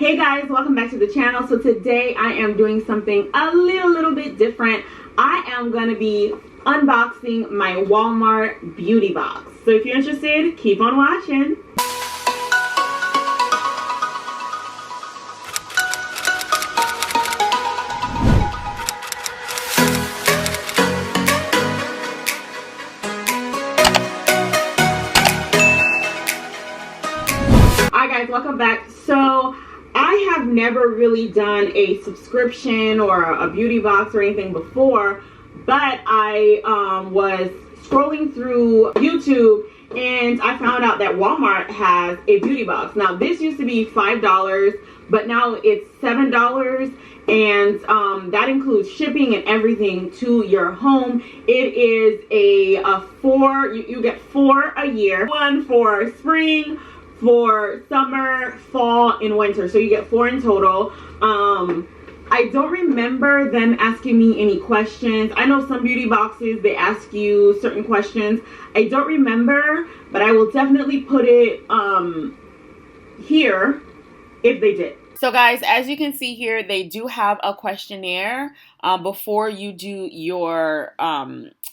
Hey guys, welcome back to the channel. So today I am doing something a little bit different. I am going to be unboxing my Walmart beauty box. So if you're interested, keep on watching. Alright guys, welcome back. So I have never really done a subscription or a beauty box or anything before, but I was scrolling through YouTube and I found out that Walmart has a beauty box. Now this used to be $5, but now it's $7, and that includes shipping and everything to your home. It is a you get 4 a year, one for spring, for summer, fall, and winter. So you get 4 in total. I don't remember them asking me any questions. I know some beauty boxes, they ask you certain questions. I don't remember, but I will definitely put it here if they did. So guys, as you can see here, they do have a questionnaire before you do your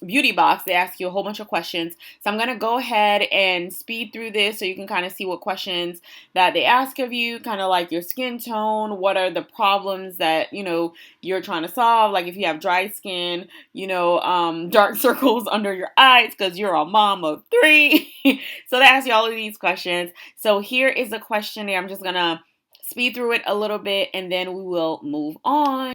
beauty box. They ask you a whole bunch of questions. So I'm going to go ahead and speed through this so you can kind of see what questions that they ask of you, kind of like your skin tone, what are the problems that, you know, you're trying to solve, like if you have dry skin, you know, dark circles under your eyes because you're a mom of 3. So they ask you all of these questions. So here is a questionnaire. I'm just going to speed through it a little bit and then we will move on.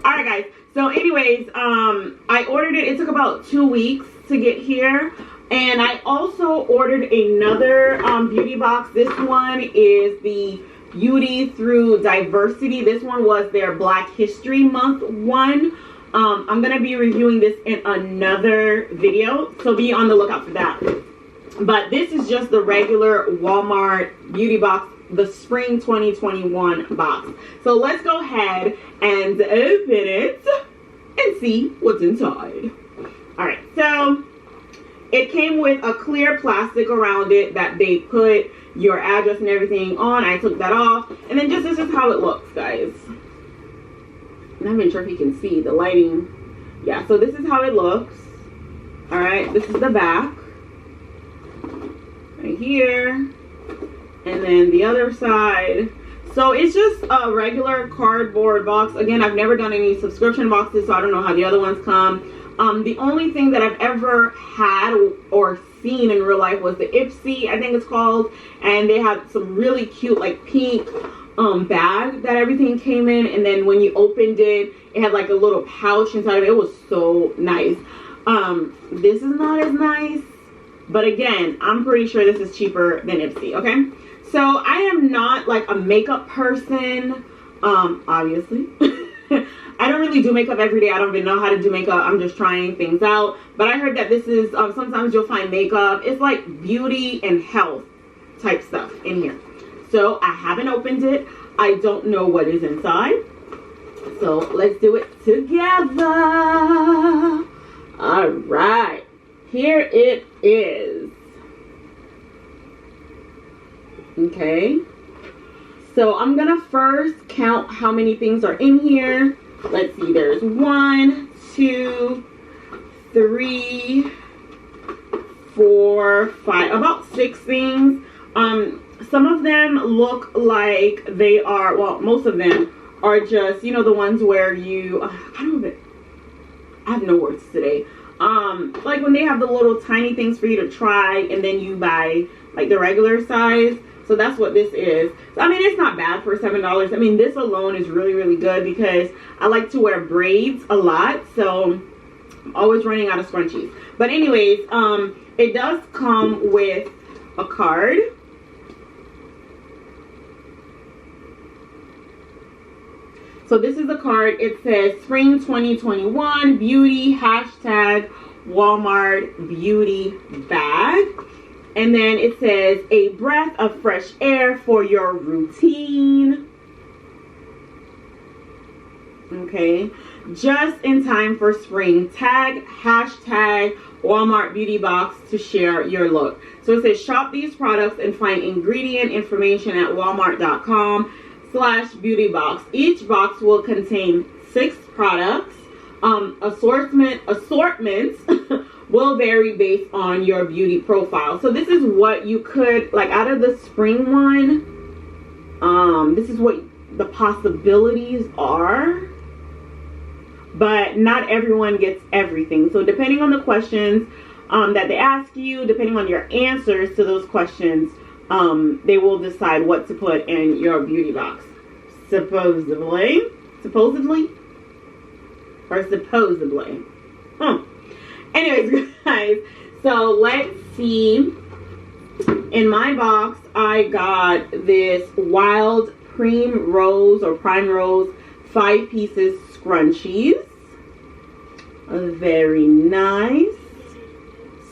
Alright guys, so anyways, I ordered it. It took about 2 weeks to get here. And I also ordered another beauty box. This one is the Beauty Through Diversity. This one was their Black History Month one. I'm going to be reviewing this in another video, so be on the lookout for that. But this is just the regular Walmart beauty box, the Spring 2021 box. So let's go ahead and open it and see what's inside. Alright, so it came with a clear plastic around it that they put your address and everything on. I took that off. And then this is how it looks, guys. I'm not even sure if you can see the lighting. Yeah, so this is how it looks. Alright, this is the back. Right here. And then the other side. So it's just a regular cardboard box. Again, I've never done any subscription boxes, so I don't know how the other ones come. The only thing that I've ever had or seen in real life was the Ipsy, I think it's called, and they had some really cute like pink bag that everything came in, and then when you opened it, it had like a little pouch inside of it. It was so nice. This is not as nice, but again, I'm pretty sure this is cheaper than Ipsy, okay? So I am not like a makeup person, obviously. I don't really do makeup every day. I don't even know how to do makeup. I'm just trying things out. But I heard that this is, sometimes you'll find makeup. It's like beauty and health type stuff in here. So I haven't opened it. I don't know what is inside. So let's do it together. All right. Here it is. Okay. So I'm going to first count how many things are in here. Let's see, there's 1, 2, 3, 4, 5, about 6 things. Some of them look like they are, well, most of them are just, you know, the ones where you, I have no words today. Like when they have the little tiny things for you to try and then you buy like the regular size. So that's what this is. So, I mean, it's not bad for $7. I mean, this alone is really good because I like to wear braids a lot. So I'm always running out of scrunchies. But anyways, it does come with a card. So this is the card. It says Spring 2021 Beauty # Walmart Beauty Bag. And then it says a breath of fresh air for your routine. Okay, just in time for spring. Tag hashtag Walmart Beauty Box to share your look. So it says shop these products and find ingredient information at walmart.com/beautybox. Each box will contain 6 products. Assortments will vary based on your beauty profile. So this is what you could, like, out of the spring one, this is what the possibilities are. But not everyone gets everything. So depending on the questions that they ask you, depending on your answers to those questions, they will decide what to put in your beauty box. Supposedly. Anyways, guys, so let's see. In my box, I got this Wild Prime Rose 5 pieces scrunchies. Very nice.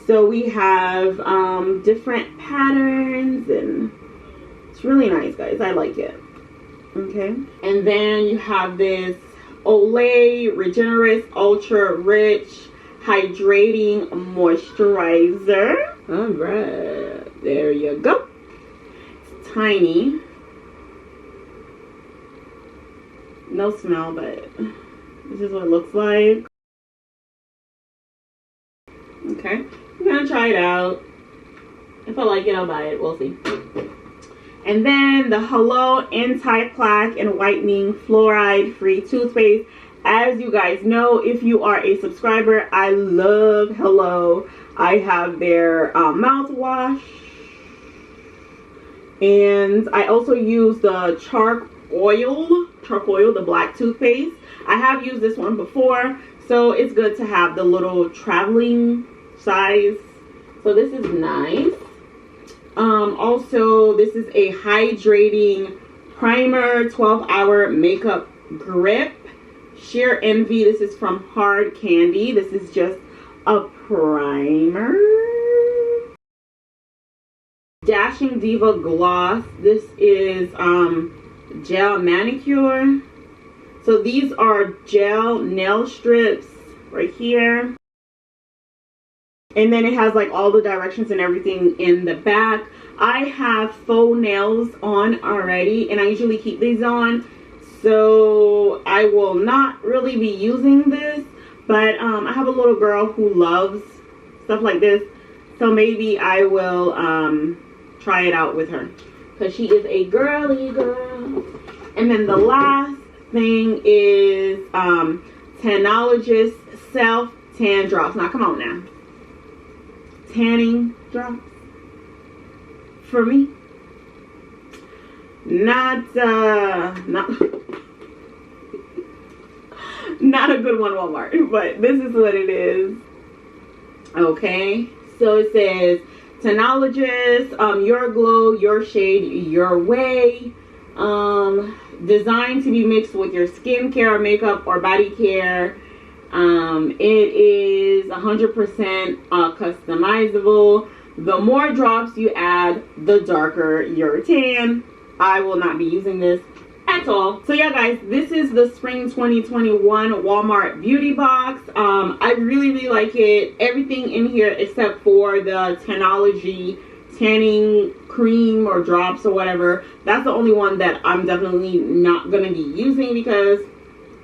So we have different patterns, and it's really nice, guys. I like it. Okay. And then you have this Olay Regenerist Ultra Rich Hydrating Moisturizer. All right, there you go. It's tiny. No smell, but this is what it looks like. Okay, I'm gonna try it out. If I like it, I'll buy it. We'll see. And then the Hello Anti-Plaque and Whitening Fluoride Free Toothpaste. As you guys know, if you are a subscriber, I love Hello. I have their mouthwash. And I also use the charcoal, the black toothpaste. I have used this one before, so it's good to have the little traveling size. So this is nice. Also, this is a hydrating primer, 12-hour makeup grip. Sheer Envy. This is from Hard Candy. This is just a primer. Dashing Diva Gloss. This is gel manicure. So these are gel nail strips right here. And then it has like all the directions and everything in the back. I have faux nails on already, and I usually keep these on. So I will not really be using this. But I have a little girl who loves stuff like this. So maybe I will try it out with her, because she is a girly girl. And then the last thing is Tanologist Self Tan Drops. Now come on now. Tanning drops for me. Not not a good one, Walmart, but this is what it is. Okay, so it says Tanologist, your glow, your shade, your way. Designed to be mixed with your skincare, makeup, or body care. It is 100% customizable. The more drops you add, the darker your tan. I will not be using this at all. So yeah, guys, this is the spring 2021 Walmart beauty box. I really like it. Everything in here except for the Tanology tanning cream or drops or whatever. That's the only one that I'm definitely not gonna be using because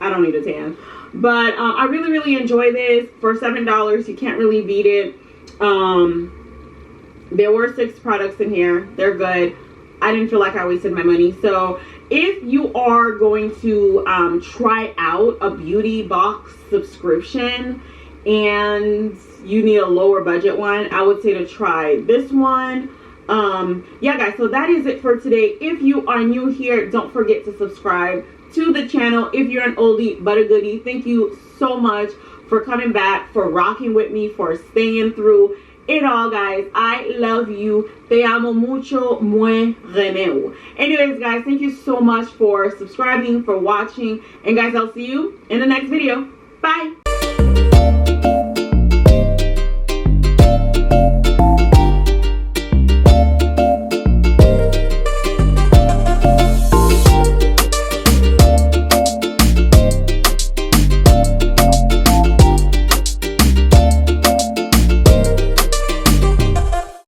I don't need a tan. But I really enjoy this. For $7, you can't really beat it. There were 6 products in here. They're good. I didn't feel like I wasted my money. So if you are going to try out a beauty box subscription and you need a lower budget one, I would say to try this one. Yeah, guys, so that is it for today. If you are new here, don't forget to subscribe to the channel. If you're an oldie but a goodie, thank you so much for coming back, for rocking with me, for staying through it all, guys. I love you. Te amo mucho, muy reneu. Anyways, guys, thank you so much for subscribing, for watching, and guys, I'll see you in the next video. Bye.